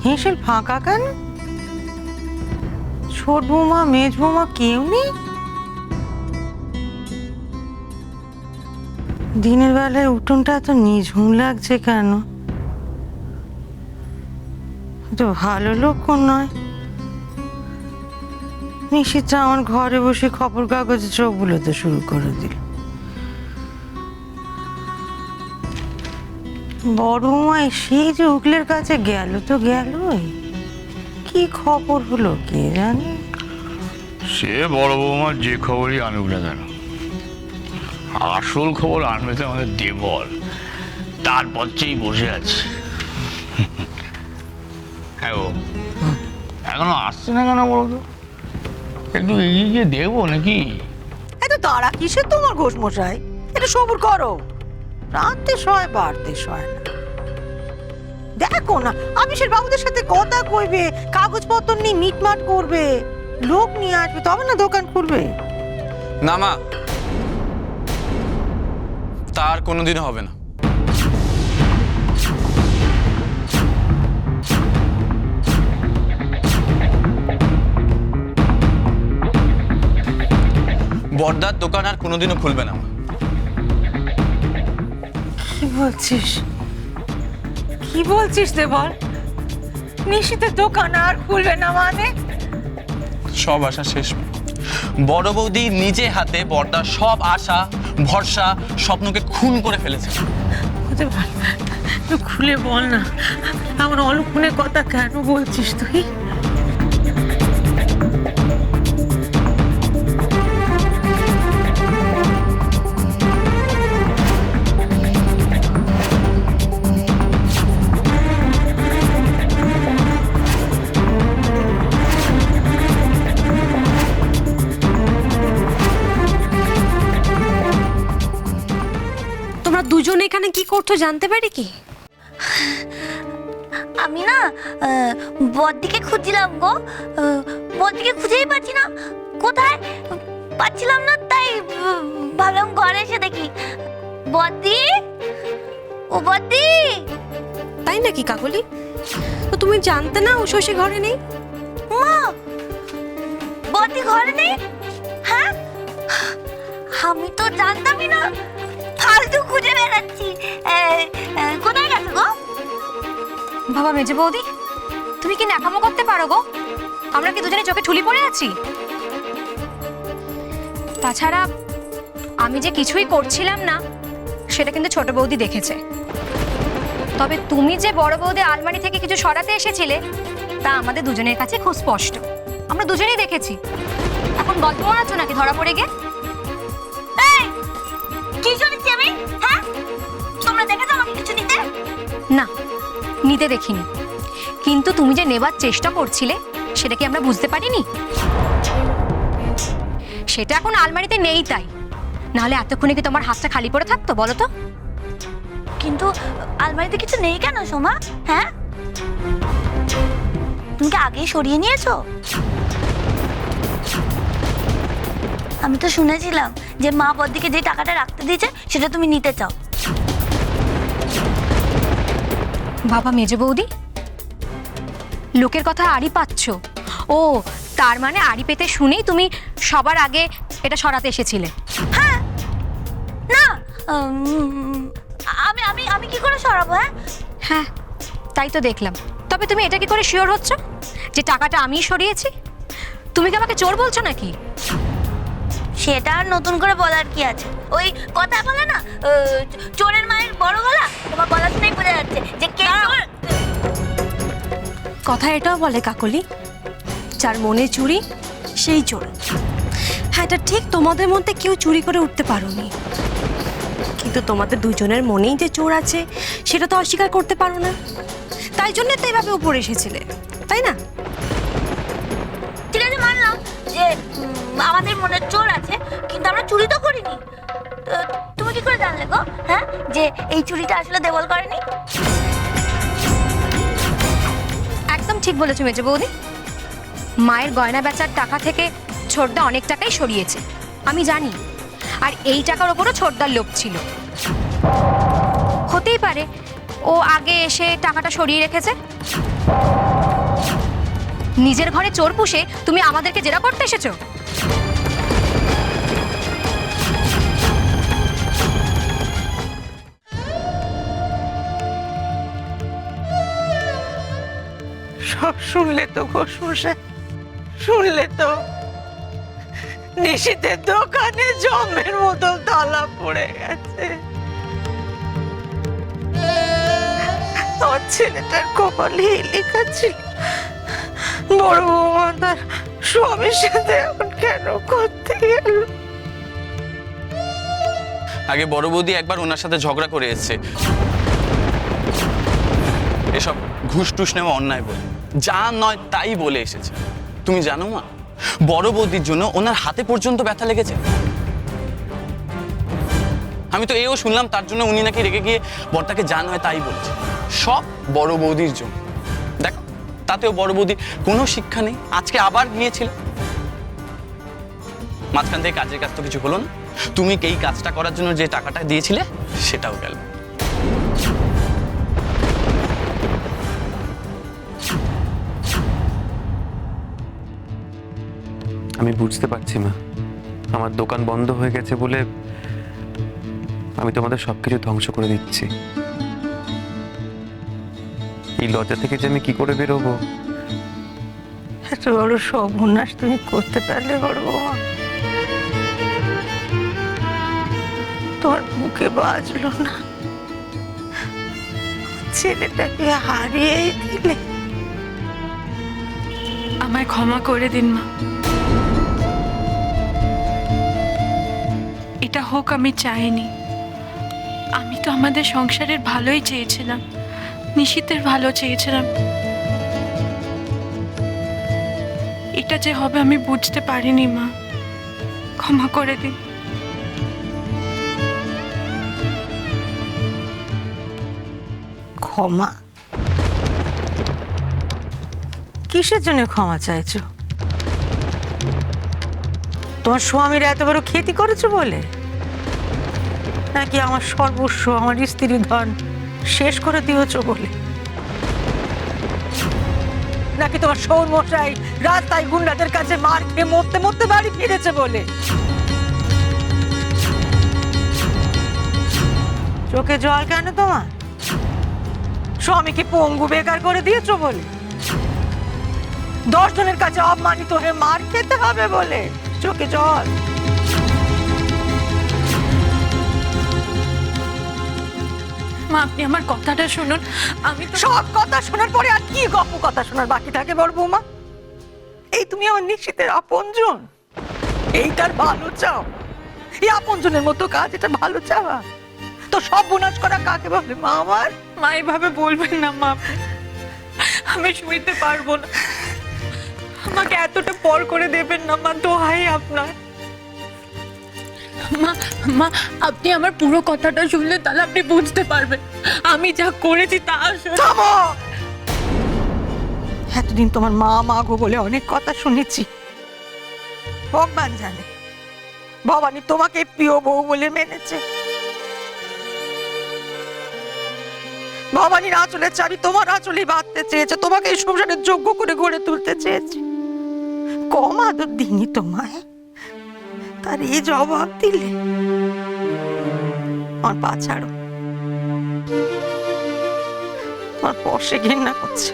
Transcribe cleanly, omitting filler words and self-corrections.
হেসেল ফাঁকা কেন? ছোট বৌমা মেজ বৌমা কেউ নেই? দিনের বেলায় উঠোনটা এত নিঝুম লাগছে কেন? তো ভালো লক্ষণ নয়। নিশিতা আমার ঘরে বসে খবর কাগজে চোখ বুলোতে শুরু করে দিল। বড় বৌমা সেই যে উকিলের কাছে গেল তো গেলই, কি খবর হলো কে জানে। সে বড় বৌমার যে খবরই আনুক না কেন, আসল খবর আনবে তো আমাদের দেবল। তার পথেই বসে আছে। হ্যাঁ গো, এখনো আসছে না কেন বলো তো? একটু এগিয়ে গিয়ে দেখবো নাকি? এত তারা কিসের তোমার ঘোষ মশাই? একটু সবুর করো। রাতে শয় বাড়তে শয় না। দেখো না, আমিষের বাবুদের সাথে কথা কইবে, কাগজপত্র নিয়ে মিটমাট করবে, লোক নিয়ে আসবে, তবে না দোকান খুলবে। না মা, তার কোনোদিনও হবে না। বড়দার দোকান আর কোনোদিনও খুলবে না। কি বলছিস? কি বলছিস দেবল? নিশিতের দোকান আর খুলবে না মানে? সব আশা শেষ। বড় বৌদি নিজে হাতে বড়দার সব আশা, ভরসা, স্বপ্নকে খুন করে ফেলেছে। খুলে বল না, আমার অলক্ষণের কথা কেন বলছিস তুই? দুজন এখানে কি করছো জানতে পারি কি? আমি না বড়দিকে খুঁজছিলাম গো, বড়দিকে খুঁজেই পাচ্ছি না। কোথায় পাচ্ছিলাম না, তাই ভাবলাম ঘরে এসে দেখি। বড়দি, ও বড়দি। তাই নাকি কাকলি? তো তুমি জানতে না ও শশী ঘরে নেই? মা, বড়দি ঘরে নেই? হ্যাঁ, আমি তো জানতামই না। ফালতু খুঁজে বেড়াচ্ছি। কোথায় গেছো গো? বাবা মেজে বৌদি, তুমি কি ন্যাকামো করতে পারো গো? আমরা কি দুজনে চোখে ঠুলি পড়ে আছি? তাছাড়া আমি যে কিছুই করছিলাম না সেটা কিন্তু ছোট বৌদি দেখেছে। তবে তুমি যে বড় বৌদি আলমারি থেকে কিছু সরাতে এসেছিলে তা আমাদের দুজনের কাছে খুব স্পষ্ট। আমরা দুজনেই দেখেছি। এখন গল্প মারাচ্ছ নাকি ধরা পড়ে গে? কি শুনেছি আমি? হ্যাঁ, তোমরা দেখেছো আমাকে কিছু নিতে? না, নিতে দেখিনি, কিন্তু তুমি যে নেবার চেষ্টা করছিলে সেটা কি আমরা বুঝতে পারিনি? সেটা এখন আলমারিতে নেই, তাই নাহলে এতক্ষণে কি তোমার হাতটা খালি পড়ে থাকতো বলো তো? কিন্তু আলমারিতে কিছু নেই কেন সোমা? হ্যাঁ, তুমি কি আগেই সরিয়ে নিয়েছো? আমি তো শুনেছিলাম যে মা বড়দিকে যে টাকাটা রাখতে দিয়েছে সেটা তুমি নিতে চাও। বাবা মেজে বৌদি, লোকের কথা আড়ি পাচ্ছ? ও, তার মানে আড়ি পেতে শুনেই তুমি সবার আগে এটা সরাতে এসেছিলে? হ্যাঁ, না আমি আমি আমি কি করে সরাবো? হ্যাঁ হ্যাঁ, তাই তো দেখলাম। তবে তুমি এটা কি করে শিওর হচ্ছ যে টাকাটা আমিই সরিয়েছি? তুমি কি আমাকে চোর বলছো নাকি? সেটা আর নতুন করে বলার কি আছে? ওই কথা বলে না, চোরের মায়ের বড় গলা। তোমার গলা শুনেই বোঝা যাচ্ছে যে কে চোর। কথা এটাও বলে কাকলি, যার মনে চুরি সেই চোর। হ্যাঁ, এটা ঠিক, তোমাদের মধ্যে কেউ চুরি করে উঠতে পারোনি, কিন্তু তোমাদের দুজনের মনেই যে চোর আছে সেটা তো অস্বীকার করতে পারো না। তাই জন্য তো এভাবে উপরে এসেছিলে, তাই না? ঠিক আছে, মানলাম যে আমাদের মনে চোর আছে, কিন্তু আমরা চুরি তো করিনি। তুমি কি করে জানলে গো, হ্যাঁ, যে এই চুরিটা আসলে দেবল করেনি? একদম ঠিক বলেছো মেজে বৌদি। মায়ের গয়না বেচার টাকা থেকে ছোটদা অনেক টাকাই সরিয়েছে, আমি জানি। আর এই টাকার ওপরও ছোটদার লোভ ছিল। হতেই পারে ও আগে এসে টাকাটা সরিয়ে রেখেছে? নিজের ঘরে চোর পুষে তুমি আমাদেরকে জেরা করতে এসেছো? সব শুনলে তো ঘোষমশাই, শুনলে তো? নিশীথের দোকানে জমের মতো তালা পড়ে গেছে। আমার ছেলেটার কপালে এই লেখা ছিল, বড় বৌমা তার স্বামীর সাথে এখন কেন করতে গেল? আগে বড় বৌদি একবার ওনার সাথে ঝগড়া করে এসেছে এসব ঘুষ টুস নেওয়া অন্যায় বলে, যা নয় তাই বলে এসেছে। তুমি জানো মা, বড় বৌদির জন্য ওনার হাতে পর্যন্ত ব্যথা লেগেছে। আমি তো এও শুনলাম তার জন্য উনি নাকি রেগে গিয়ে বড়টাকে যা নয় তাই বলেছে। সব বড় বৌদির জন্য। দেখো, তাতেও বড় বৌদির কোনো শিক্ষা নেই, আজকে আবার গিয়েছিল। মাঝখান থেকে কাজের কাজ তো কিছু হলো না। তুমি এই কাজটা করার জন্য যে টাকাটা দিয়েছিলে সেটাও গেল। আমি বুঝতে পারছি মা, আমার দোকান বন্ধ হয়ে গেছে বলে আমি তোমাদের সবকিছু ধ্বংস করে দিচ্ছি। এই লজ্জা থেকে যে আমি কি করে বেরোবো? এত বড় সর্বনাশ তুমি করতে পারলে বড় বৌমা? তোমার মুখে বাজলো না? ছেলেটাকে হারিয়েই দিলে। আমায় ক্ষমা করে দিন মা। এটা হোক আমি চাইনি। আমি তো আমাদের সংসারের ভালোই চেয়েছিলাম, নিশীথের ভালো চেয়েছিলাম। এটা যে হবে আমি বুঝতে পারিনি মা, ক্ষমা করে দিন। ক্ষমা? কিসের জন্য ক্ষমা চাইছো? তোমার স্বামীর এত বড় ক্ষতি করেছো বলে? নাকি আমার সর্বস্ব, আমার স্ত্রী ধন শেষ করে দিয়েছো বলে? নাকি তোমার শৌর মশাই রাস্তায় গুন্ডাদের কাছে মার খেয়ে মরতে মরতে বাড়ি ফিরেছে বলে? চোখে জল কেন তোমার? স্বামীকে পঙ্গু বেকার করে দিয়েছো বলে? 10 জনের কাছে অপমানিত হয়ে মার খেতে হবে বলে চোখে জল? মা, আপনি আমার কথাটা শুনুন। আমি তো সব কথা শোনার পরে আর কি গপ্প কথা শোনার বাকি থাকে বড় বৌমা? এই তুমি আমার নিশীথের আপনজন, এইটার ভালো চাও? এই আপনজনের মতো কাজ, এটা ভালো চাওয়া? তো সব বুনাশ করা কাকে বলে মা আমার? মা এভাবে বলবেন না মা, আমি শুইতে পারবো না। আমাকে এতটা পর করে দেবেন না মা, দোহাই আপনার। মা মা, আপনি আমার পুরো কথাটা শুনলে তাহলে আপনি বুঝতে পারবেন আমি যা করেছি তা আসলে। থামো! এতদিন তোমার মা মা গো বলে অনেক কথা শুনেছি। ভগবান জানে ভবানী তোমাকে প্রিয় বউ বলে মেনেছে। ভবানীর আঁচলের চাবি তোমার আঁচলে বাঁধতে চেয়েছে, তোমাকে এই সংসারের যোগ্য করে গড়ে তুলতে চেয়েছে। কম আদর দিইনি তোমায়, তার এই জবাব দিলে? আমার পা ছাড়ো, তোমার পশে ঘেন্না করছে।